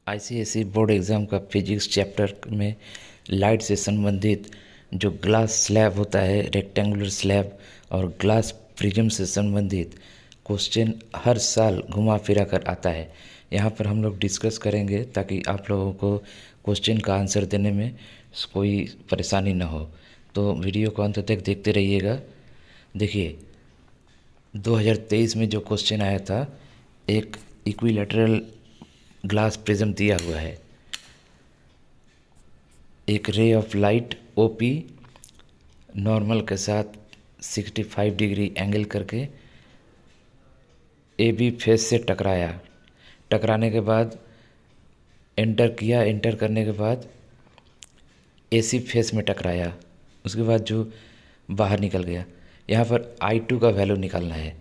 ICSE board exam का physics chapter में light से संबंधित जो ग्लास स्लैब होता है, रेक्टेंगुलर स्लैब, और ग्लास प्रिज्म से संबंधित क्वेश्चन हर साल घुमा फिरा कर आता है। यहाँ पर हम लोग डिस्कस करेंगे ताकि आप लोगों को क्वेश्चन का आंसर देने में कोई परेशानी ना हो। तो वीडियो को अंत तक देखते रहिएगा। देखिए, 2023 में जो क्वेश्चन आया था, एक इक्विलैटरल ग्लास प्रिज्म दिया हुआ है, एक ray of light OP normal के साथ 65 डिग्री एंगल करके ए बी फेस से टकराया। टकराने के बाद एंटर किया, एंटर करने के बाद ए सी फेस में टकराया, उसके बाद जो बाहर निकल गया। यहाँ पर I2 का वैल्यू निकालना है।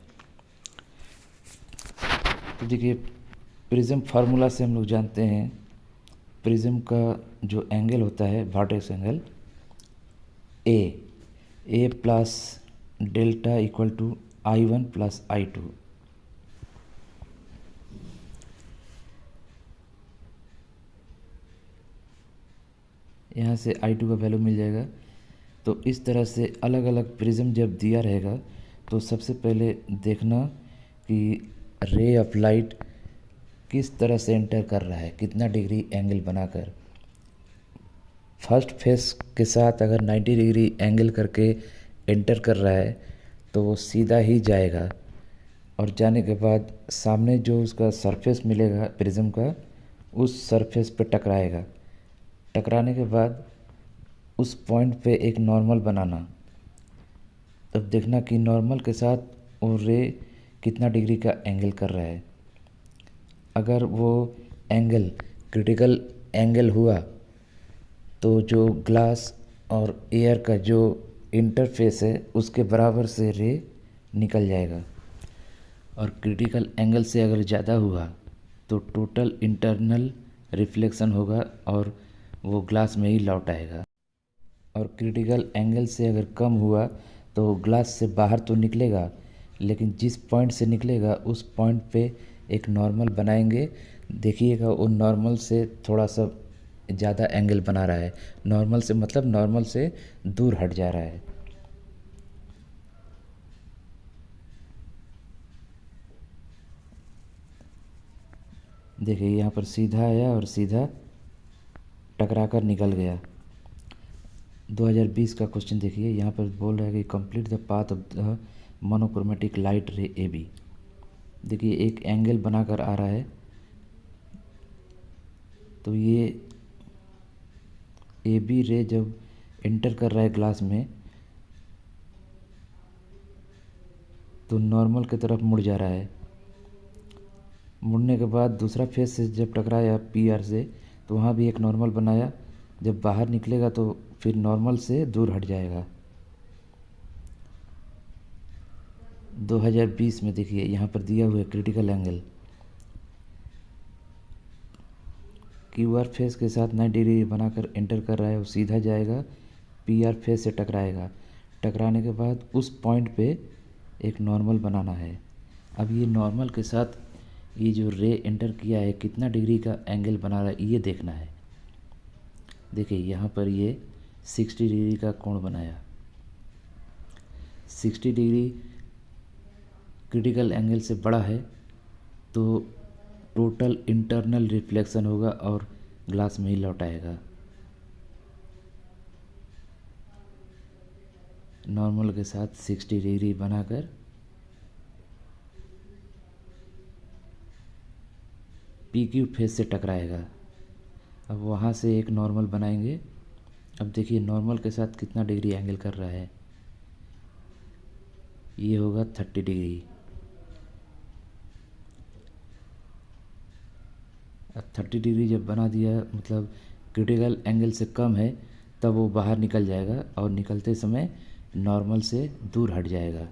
तो देखिए, प्रिज्म फार्मूला से हम लोग जानते हैं, प्रिज्म का जो एंगल होता है vertex angle A plus delta equal to I1 plus I2। यहाँ से I2 का वैल्यू मिल जाएगा। तो इस तरह से अलग अलग प्रिज्म जब दिया रहेगा तो सबसे पहले देखना कि रे ऑफ लाइट किस तरह से एंटर कर रहा है, कितना डिग्री एंगल बनाकर। फर्स्ट फेस के साथ अगर 90 डिग्री एंगल करके एंटर कर रहा है तो वो सीधा ही जाएगा, और जाने के बाद सामने जो उसका सरफेस मिलेगा प्रिज्म का, उस सरफेस पे टकराएगा। टकराने के बाद उस पॉइंट पे एक नॉर्मल बनाना। तब देखना कि नॉर्मल के साथ वो रे कितना डिग्री का एंगल कर रहा है। अगर वो एंगल क्रिटिकल एंगल हुआ तो जो ग्लास और एयर का जो इंटरफेस है उसके बराबर से रे निकल जाएगा, और क्रिटिकल एंगल से अगर ज़्यादा हुआ तो टोटल इंटरनल रिफ्लेक्शन होगा और वो ग्लास में ही लौट आएगा। और क्रिटिकल एंगल से अगर कम हुआ तो ग्लास से बाहर तो निकलेगा, लेकिन जिस पॉइंट से निकलेगा उस पॉइंट पे एक नॉर्मल बनाएंगे। देखिएगा वो नॉर्मल से थोड़ा सा ज़्यादा एंगल बना रहा है। नॉर्मल से मतलब नॉर्मल से दूर हट जा रहा है। देखिए, यहाँ पर सीधा आया और सीधा टकरा कर निकल गया। 2020 का क्वेश्चन देखिए, यहाँ पर बोल रहा है कि complete the path of the monochromatic light ray A B. देखिए, एक एंगल बनाकर आ रहा है, तो ये ए बी रे जब एंटर कर रहा है ग्लास में तो नॉर्मल की तरफ मुड़ जा रहा है। मुड़ने के बाद दूसरा फेस से जब टकराया पी आर से, तो वहाँ भी एक नॉर्मल बनाया। जब बाहर निकलेगा तो फिर नॉर्मल से दूर हट जाएगा। 2020 में देखिए, यहाँ पर दिया हुआ है critical angle Q R face के साथ 90 डिग्री बनाकर एंटर कर रहा है, वो सीधा जाएगा, पी आर फेस से टकराएगा। टकराने के बाद उस पॉइंट पे एक नॉर्मल बनाना है। अब ये नॉर्मल के साथ ये जो रे एंटर किया है कितना डिग्री का एंगल बना रहा है ये देखना है। देखिए, यहाँ पर ये 60 डिग्री का कोण बनाया। 60 डिग्री क्रिटिकल एंगल से बड़ा है तो टोटल इंटरनल रिफ्लेक्शन होगा और ग्लास में ही लौट आएगा। नॉर्मल के साथ 60 डिग्री बनाकर पी क्यू फेस से टकराएगा। अब वहाँ से एक नॉर्मल बनाएंगे। अब देखिए, नॉर्मल के साथ कितना डिग्री एंगल कर रहा है, ये होगा 30 डिग्री। अब 30 डिग्री जब बना दिया, मतलब क्रिटिकल एंगल से कम है, तब वो बाहर निकल जाएगा और निकलते समय नॉर्मल से दूर हट जाएगा।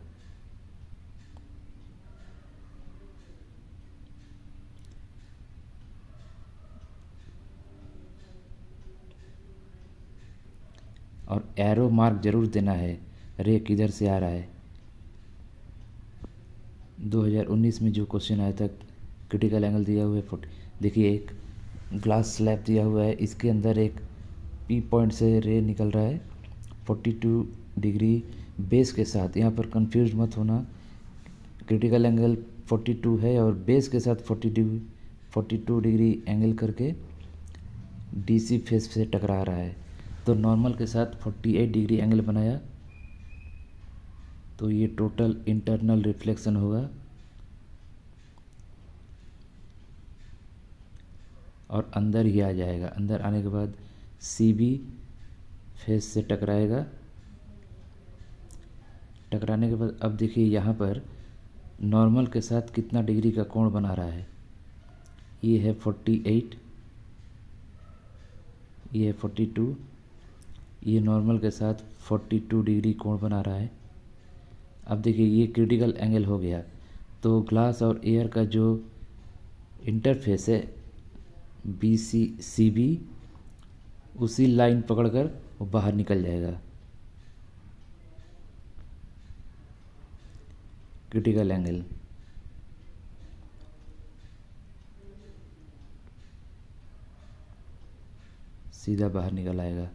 और एरो मार्क ज़रूर देना है, रे किधर से आ रहा है। 2019 में जो क्वेश्चन आया था, क्रिटिकल एंगल दिया हुआ है 40। देखिए, एक ग्लास स्लैब दिया हुआ है, इसके अंदर एक पी पॉइंट से रे निकल रहा है 42 डिग्री बेस के साथ। यहाँ पर कंफ्यूज मत होना, क्रिटिकल एंगल 42 है और बेस के साथ 42 डिग्री एंगल करके डीसी फेस से टकरा रहा है। तो नॉर्मल के साथ 48 डिग्री एंगल बनाया तो ये टोटल इंटरनल रिफ्लेक्शन होगा और अंदर ही आ जाएगा। अंदर आने के बाद सीबी फेस से टकराएगा। टकराने के बाद अब देखिए यहाँ पर नॉर्मल के साथ कितना डिग्री का कोण बना रहा है। ये है 48, ये है 42, ये नॉर्मल के साथ 42 डिग्री कोण बना रहा है। अब देखिए ये क्रिटिकल एंगल हो गया। तो ग्लास और एयर का जो इंटरफेस है बी सी बी, उसी लाइन पकड़कर वो बाहर निकल जाएगा। क्रिटिकल एंगल सीधा बाहर निकल आएगा।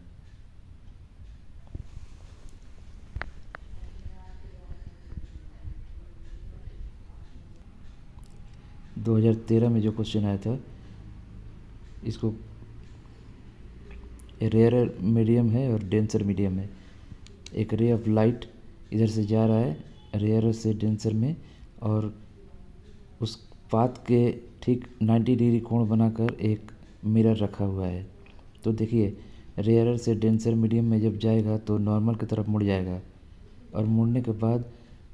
– 2013 में जो क्वेश्चन आया था, इसको रेयरर मीडियम है और डेंसर मीडियम है। एक रे ऑफ लाइट इधर से जा रहा है रेयरर से डेंसर में, और उस पाथ के ठीक 90 डिग्री कोण बनाकर एक मिरर रखा हुआ है। तो देखिए रेयरर से डेंसर मीडियम में जब जाएगा तो नॉर्मल की तरफ मुड़ जाएगा, और मुड़ने के बाद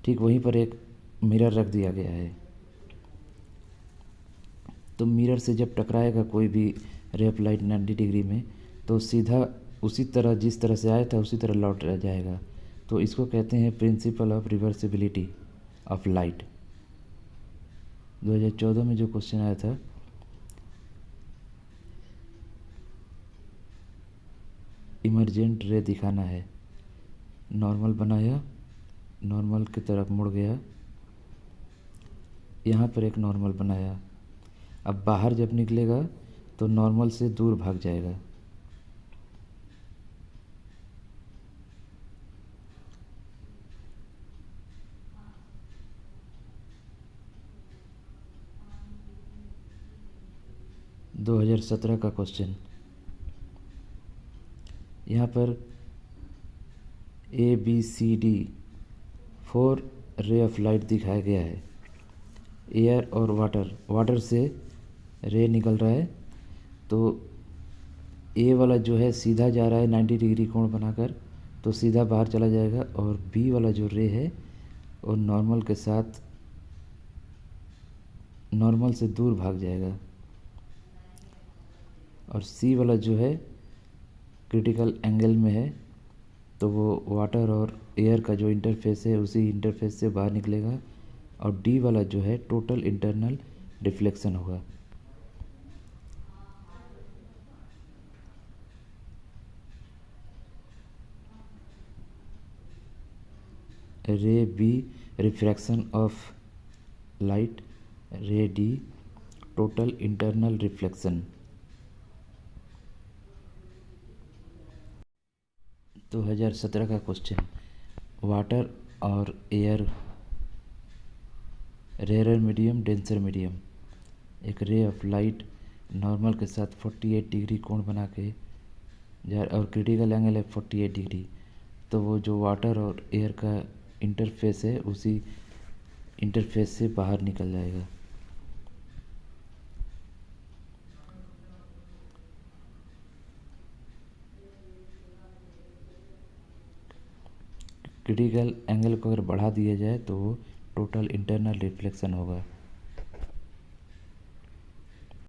ठीक वहीं पर एक मिरर रख दिया गया है। तो मिरर से जब टकराएगा कोई भी रे ऑफ लाइट 90 डिग्री में, तो सीधा उसी तरह जिस तरह से आया था उसी तरह लौट जाएगा। तो इसको कहते हैं principle of reversibility of light. 2014 में जो क्वेश्चन आया था, इमरजेंट रे दिखाना है। नॉर्मल बनाया, नॉर्मल की तरफ मुड़ गया, यहाँ पर एक नॉर्मल बनाया। अब बाहर जब निकलेगा तो नॉर्मल से दूर भाग जाएगा। – 2017 का क्वेश्चन, यहाँ पर ABCD 4 रे ऑफ लाइट दिखाया गया है। एयर और वाटर से रे निकल रहा है। तो ए वाला जो है सीधा जा रहा है 90 डिग्री कोण बनाकर, तो सीधा बाहर चला जाएगा, और बी वाला जो रे है वो नॉर्मल के साथ नॉर्मल से दूर भाग जाएगा, और सी वाला जो है क्रिटिकल एंगल में है, तो वो वाटर और एयर का जो इंटरफेस है उसी इंटरफेस से बाहर निकलेगा, और डी वाला जो है टोटल इंटरनल डिफ्लेक्शन होगा। रे बी रिफ्रैक्शन ऑफ लाइट, रे डी टोटल इंटरनल रिफ्लेक्शन। 2017 का क्वेश्चन, वाटर और air, rarer medium, denser medium. एक रे ऑफ लाइट नॉर्मल के साथ 48 डिग्री कोण बना के जा, और क्रिटिकल एंगल है 48 डिग्री। तो वो जो वाटर और एयर का इंटरफेस है उसी इंटरफेस से बाहर निकल जाएगा। क्रिटिकल एंगल को अगर बढ़ा दिया जाए तो वो टोटल इंटरनल रिफ्लेक्शन होगा।